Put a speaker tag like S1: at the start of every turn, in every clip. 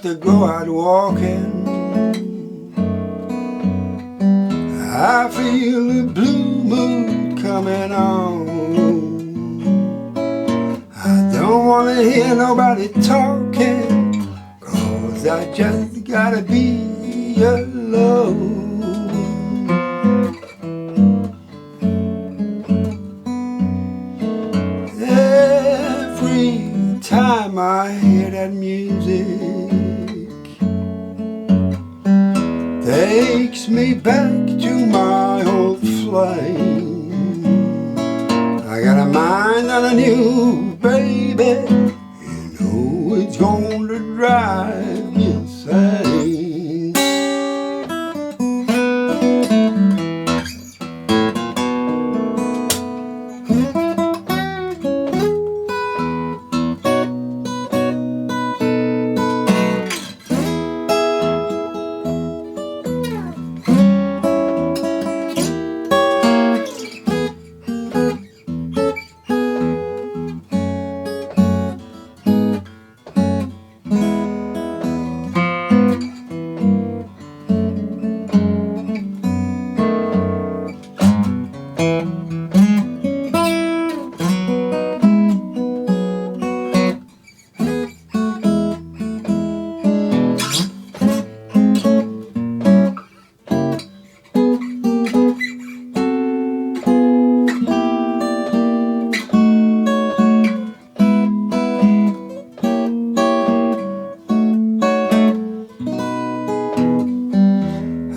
S1: to go out walking. I feel the blue mood coming on. I don't wanna hear nobody talking, 'cause I just gotta be alone. Every time I hear that music, takes me back to my old flame. I got a mind on a new baby, you know it's gonna drive me insane.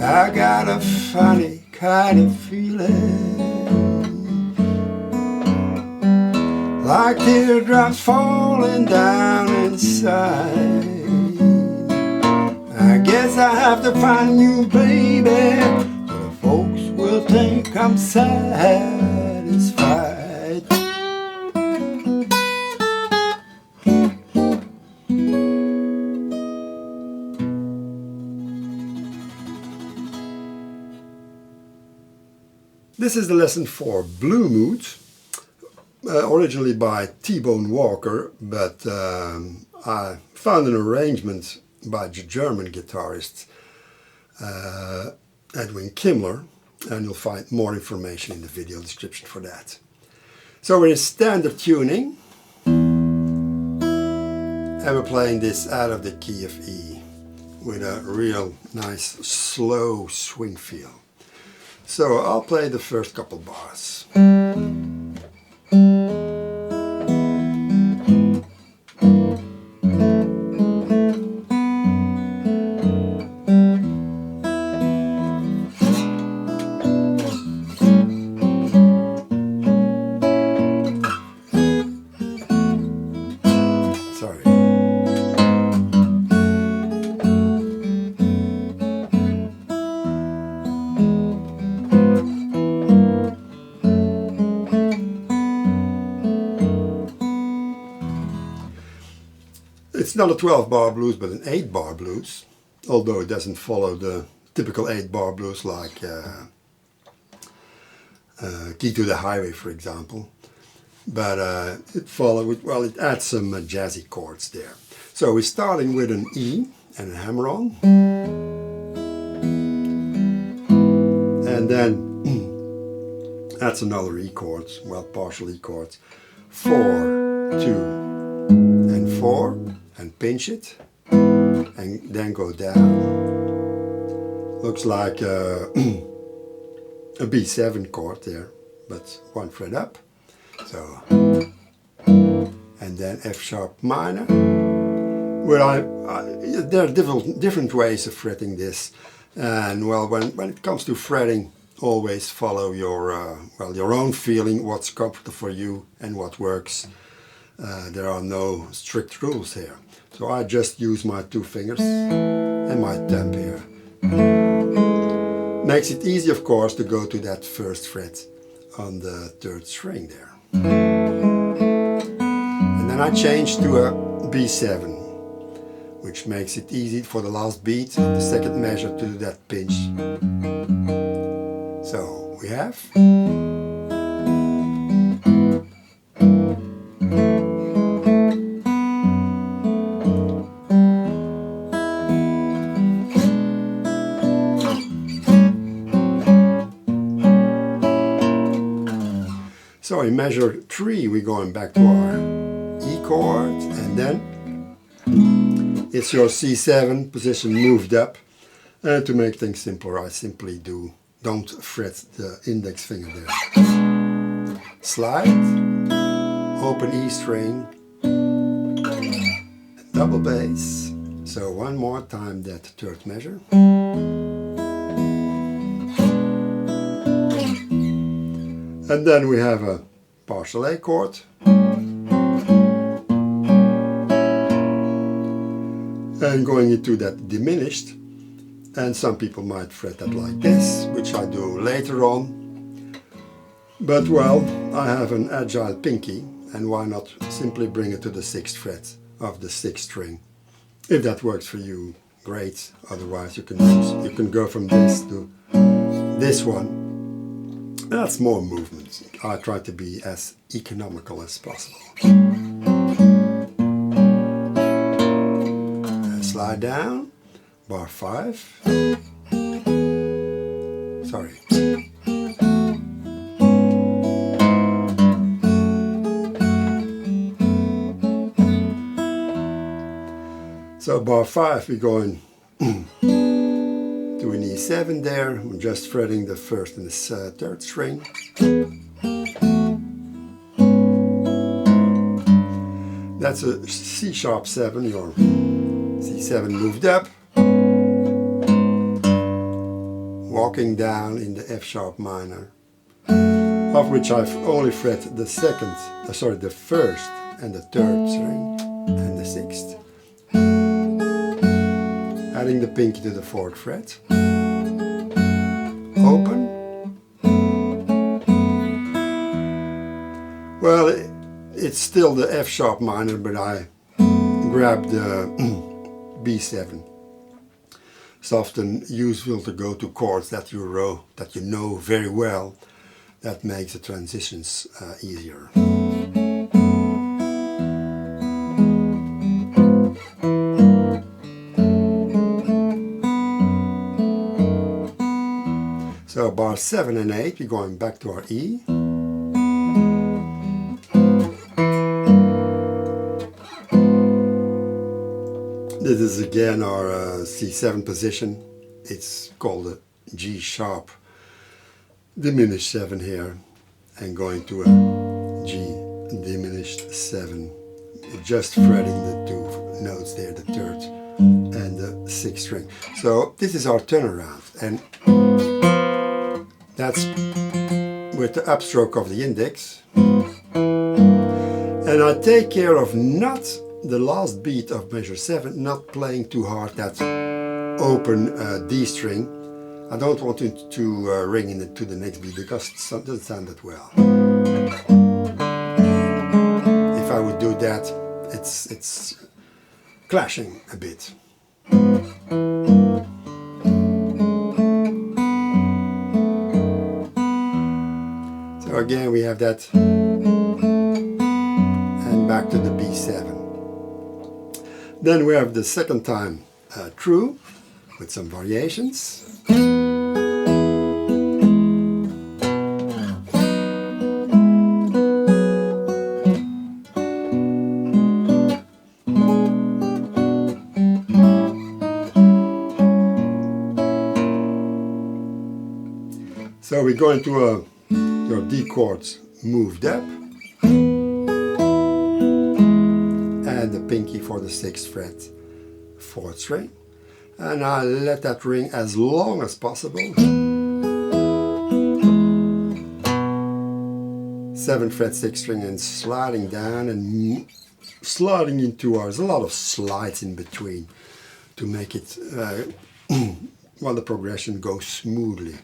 S1: I got a funny kind of feeling, like teardrops falling down inside. I guess I have to find a new baby, so the folks will think I'm satisfied. This is the lesson for Blue Mood, originally by T-Bone Walker, but I found an arrangement by the German guitarist Edwin Kimmler, and you'll find more information in the video description for that. So we're in standard tuning, and we're playing this out of the key of E with a real nice slow swing feel. So I'll play the first couple bars. Sorry. It's not a 12-bar blues, but an 8-bar blues, although it doesn't follow the typical 8-bar blues like Key to the Highway, for example. But it adds some jazzy chords there. So we're starting with an E and a hammer-on, and then adds another E chord, well, partial E chords, 4, 2, and 4. And pinch it, and then go down. Looks like a B7 chord there, but one fret up. So, and then F sharp minor. Well, there are different ways of fretting this, and well, when it comes to fretting, always follow your your own feeling, what's comfortable for you and what works. There are no strict rules here. So I just use my 2 fingers and my thumb here. Makes it easy, of course, to go to that first fret on the 3rd string there. And then I change to a B7, which makes it easy for the last beat, the 2nd measure, to do that pinch. So we have. So in measure 3 we're going back to our E chord, and then it's your C7 position moved up. And to make things simpler, I simply don't fret the index finger there. Slide, open E string, double bass. So one more time that third measure. And then we have a partial A chord. And going into that diminished. And some people might fret that like this, which I do later on. But well, I have an agile pinky, and why not simply bring it to the 6th fret of the 6th string. If that works for you, great. Otherwise you can go from this to this one. That's more movement. I try to be as economical as possible. And slide down, bar 5. Sorry. So bar 5 we're going to an E7 there. I'm just fretting the 1st and the 3rd string. That's a C sharp 7, your C7 moved up. Walking down in the F sharp minor, of which I've only fret the 1st and the 3rd string and the 6th. Adding the pinky to the 4th fret. Open. Well, it's still the F sharp minor, but I grab the B7. It's often useful to go to chords that you know very well. That makes the transitions easier. So bar 7 and 8, we're going back to our E. This is again our C7 position. It's called a G sharp diminished 7 here, and going to a G diminished 7. Just fretting the 2 notes there, the 3rd and the 6th string. So this is our turnaround, and that's with the upstroke of the index. And I take care of not the last beat of measure 7, not playing too hard that open D string. I don't want it to ring into the next beat because it doesn't sound that well. If I would do that, it's clashing a bit. So again we have that, and back to the B7. Then we have the second time through with some variations. So we go into your D chords moved up, and the pinky for the 6th fret, 4th string, and I let that ring as long as possible. 7th fret, 6th string, and sliding down and sliding into ours. There's a lot of slides in between to make it while the progression goes smoothly.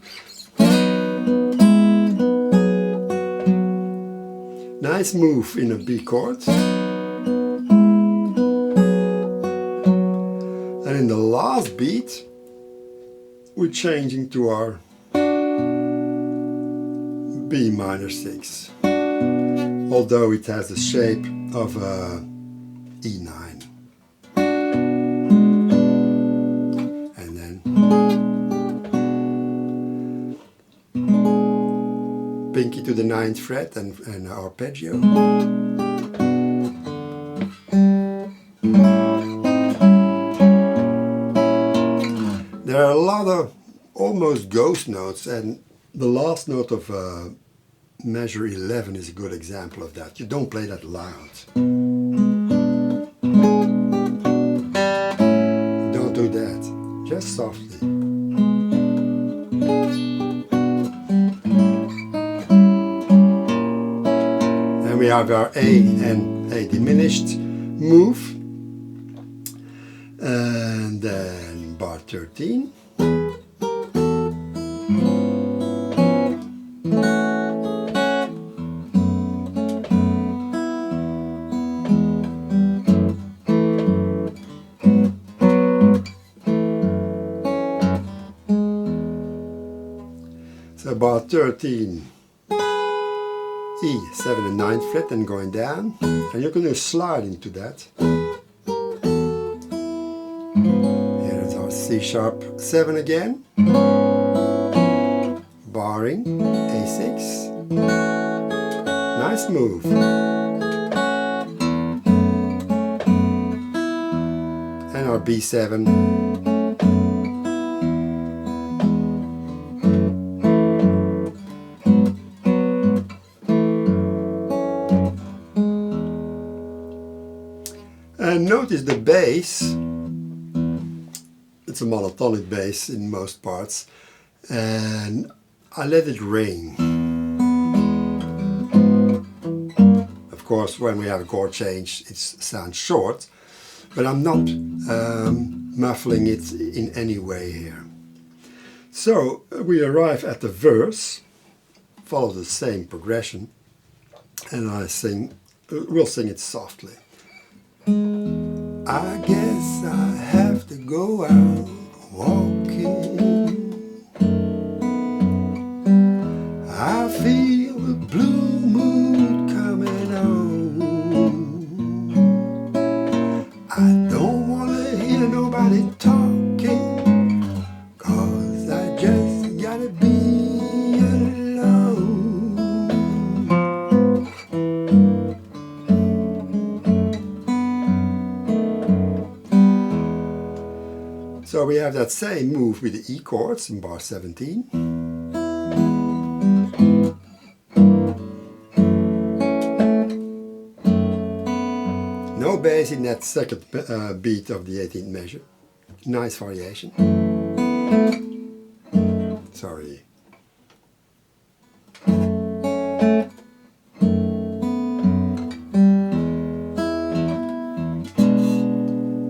S1: Nice move in a B chord. And in the last beat, we're changing to our B minor 6. Although it has the shape of a E9. And then pinky to the 9th fret and arpeggio. There are a lot of almost ghost notes, and the last note of measure 11 is a good example of that. You don't play that loud. Don't do that. Just softly. And we have our A and A diminished move. And then bar 13. So bar 13, E, 7 and 9th fret, and going down, and you're going to slide into that. Here is our C sharp 7 again, barring A6, nice move. And our B7. And notice the bass, it's a monotonic bass in most parts, and I let it ring. Of course, when we have a chord change, it sounds short, but I'm not muffling it in any way here. So we arrive at the verse, follow the same progression, and we'll sing it softly. I guess I have to go out walking. I feel the blue mood coming on. I don't want to hear nobody talking, 'cause I just gotta be alone. So we have that same move with the E chords in bar 17. No bass in that second beat of the 18th measure. Nice variation. Sorry.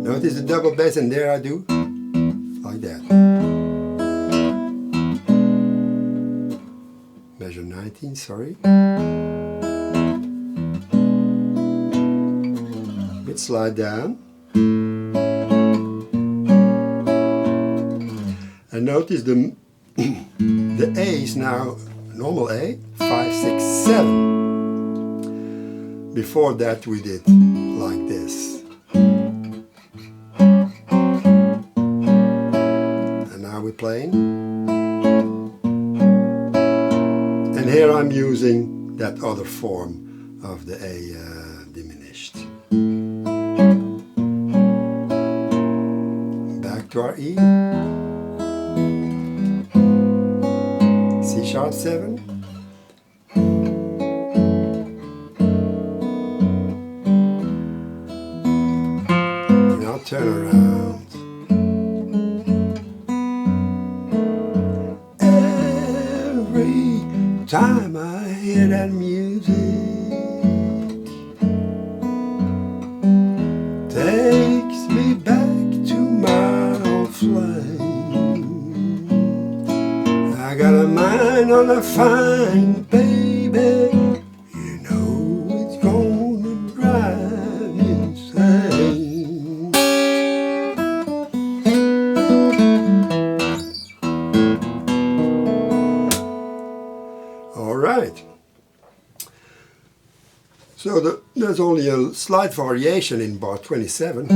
S1: Notice the double bass, and there I do. Like that. Measure 19, sorry. Bit slide down. And notice the A is now normal A, 5, 6, 7. Before that we did like this. We're playing, and here I'm using that other form of the A diminished. Back to our E, C sharp 7, now turn around. Time I hear that music takes me back to my old flame. I got a mind on a fine baby, you know it's gonna drive me insane. Alright, so there's only a slight variation in bar 27.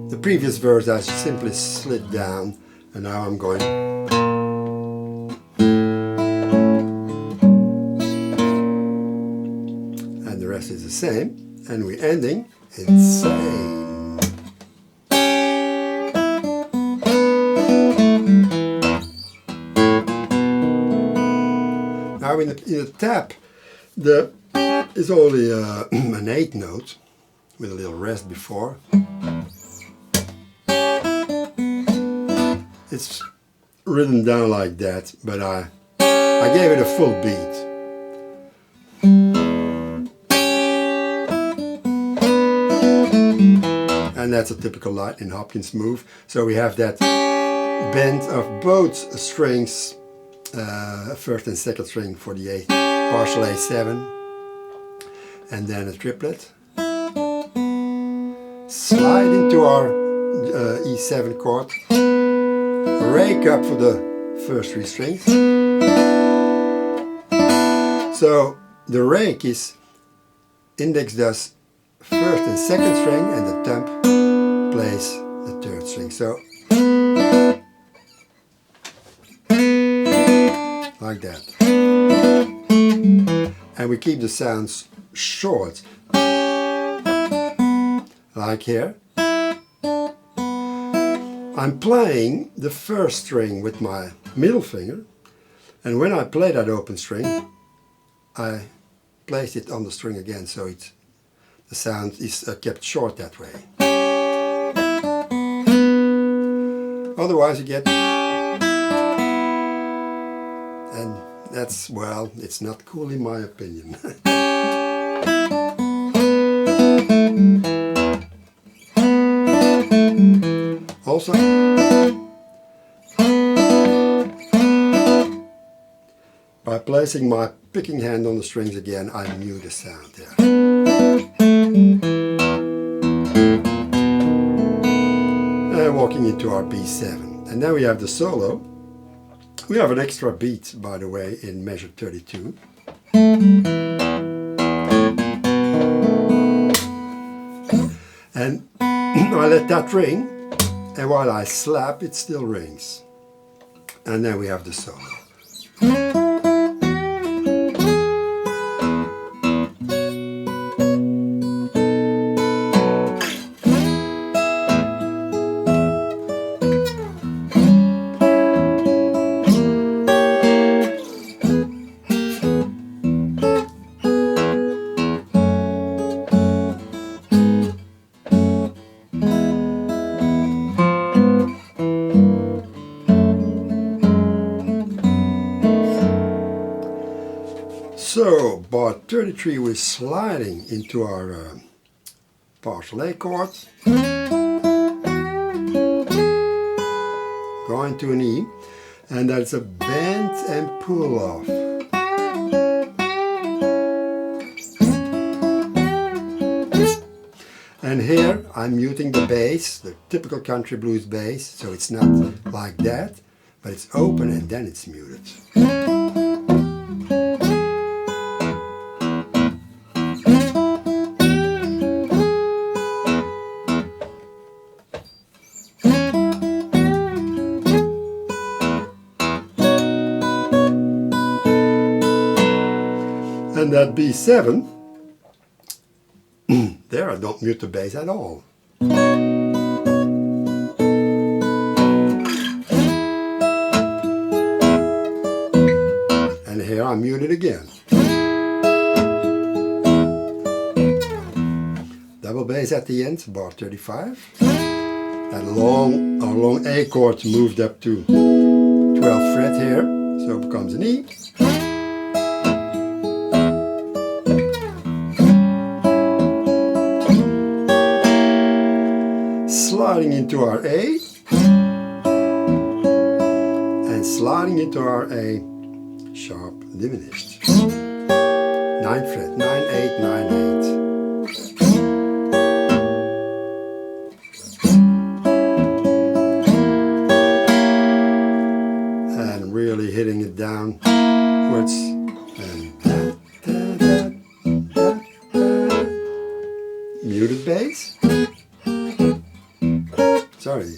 S1: The previous verse I simply slid down, and now I'm going same, and we're ending insane. Now in the tap, is only an 8 note with a little rest before. It's written down like that, but I gave it a full beat. And that's a typical Lightning Hopkins move. So we have that bend of both strings, first and second string for the A, partial A7, and then a triplet. Slide into our E7 chord, rake up for the first 3 strings. So the rake is, index does first and second string, and the thumb plays the 3rd string. So like that. And we keep the sounds short, like here. I'm playing the first string with my middle finger, and when I play that open string, I place it on the string again, so the sound is kept short that way. Otherwise you get, and that's, well, it's not cool in my opinion. Also, by placing my picking hand on the strings again, I mute the sound there. And walking into our B7. And then we have the solo. We have an extra beat, by the way, in measure 32. And I let that ring, and while I slap, it still rings. And then we have the solo. So, bar 33, we're sliding into our partial A chord, going to an E, and that's a bend and pull off. And here I'm muting the bass, the typical country blues bass, so it's not like that, but it's open and then it's muted. And that B7, there I don't mute the bass at all. And here I mute it again. Double bass at the end, bar 35. That long A chord moved up to 12th fret here, so it becomes an E. Sliding into our A, and sliding into our A sharp diminished. 9th fret, 9, 8, 9, 8. And really hitting it downwards. And muted bass. Sorry.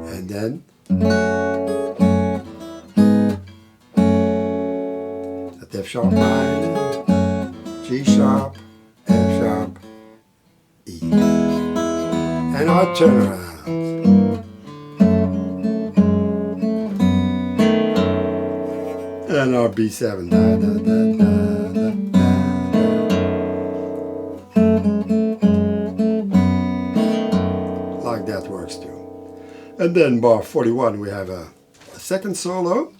S1: And then sharp minor, G sharp, F sharp, E. And I turn around. And our B7. Da, da, da, da, da. Like that works too. And then bar 41 we have a second solo.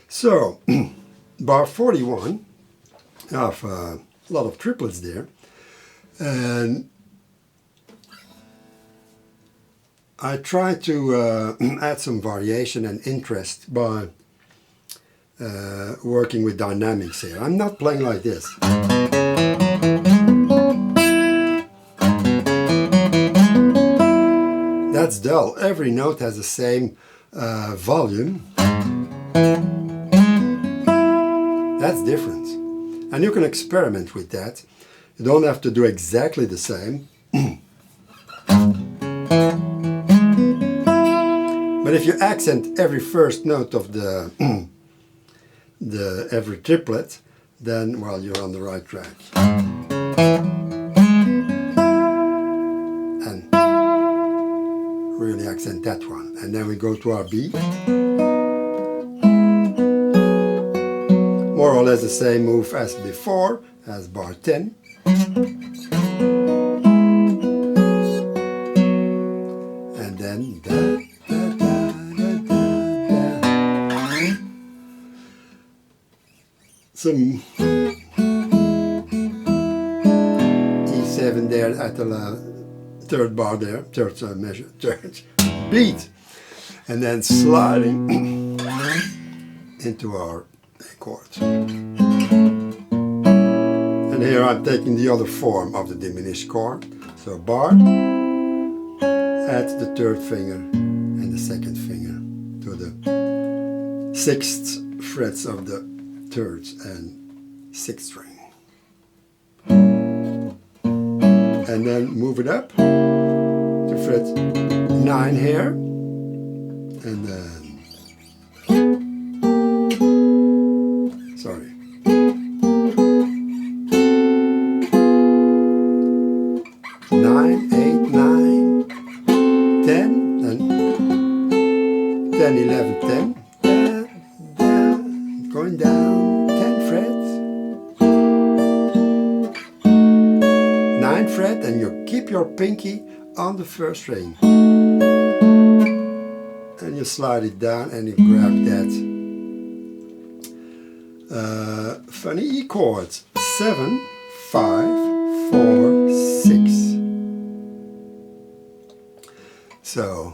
S1: So, bar 41, I have a lot of triplets there, and I try to add some variation and interest by working with dynamics here. I'm not playing like this. That's dull. Every note has the same volume. That's different. And you can experiment with that. You don't have to do exactly the same. But if you accent every first note of the, every triplet, then, well, you're on the right track. And really accent that one. And then we go to our B. More or less the same move as before, as bar 10. And then da, da, da, da, da, da. Some E7 there at the third bar there, third measure, third beat. And then sliding into our chord. And here I'm taking the other form of the diminished chord. So bar, add the third finger and the second finger to the 6th frets of the 3rd and 6th string. And then move it up to fret 9 here. And then sorry. 9, 8, 9, 10, and 10, 11, 10. Down, going down, 10 frets. 9 fret, and you keep your pinky on the 1st string. And you slide it down and you grab that funny E chords. 7, 5, 4, 6. So,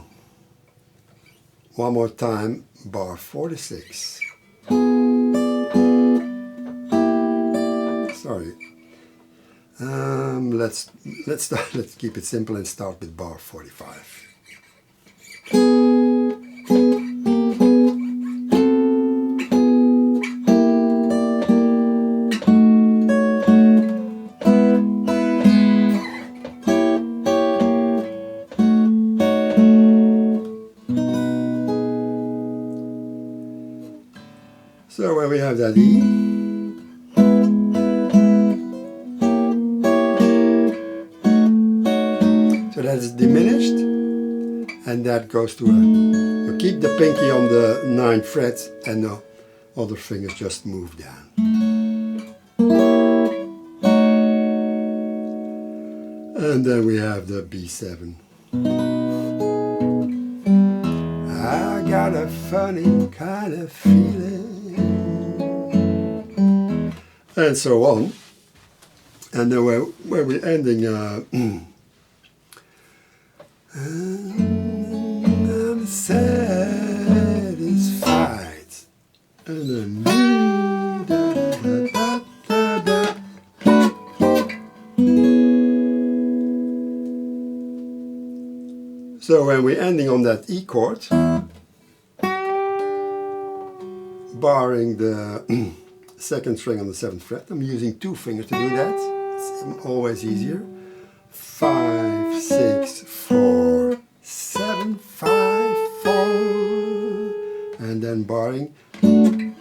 S1: one more time, bar 46. Sorry. Let's start. Let's keep it simple and start with bar 45. So when we have that E, so that is diminished, and that goes to a, you keep the pinky on the 9th fret and the other fingers just move down. And then we have the B7. I got a funny kind of feeling. And so on. And then where we're ending, I'm satisfied. And then So when we're ending on that E chord, barring the second string on the 7th fret, I'm using 2 fingers to do that. It's always easier. 5, 6, 4, 7, 5, 4, and then barring 7,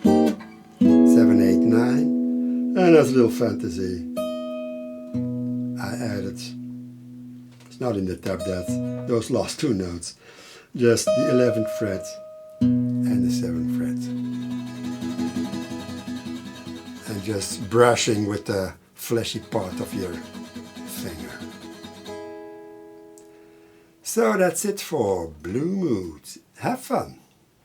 S1: 8, 9, and as a little fantasy, I added, it's not in the tab, that those last 2 notes, just the 11th fret and the 7th fret, and just brushing with the fleshy part of your finger. So that's it for Blue Moods. Have fun!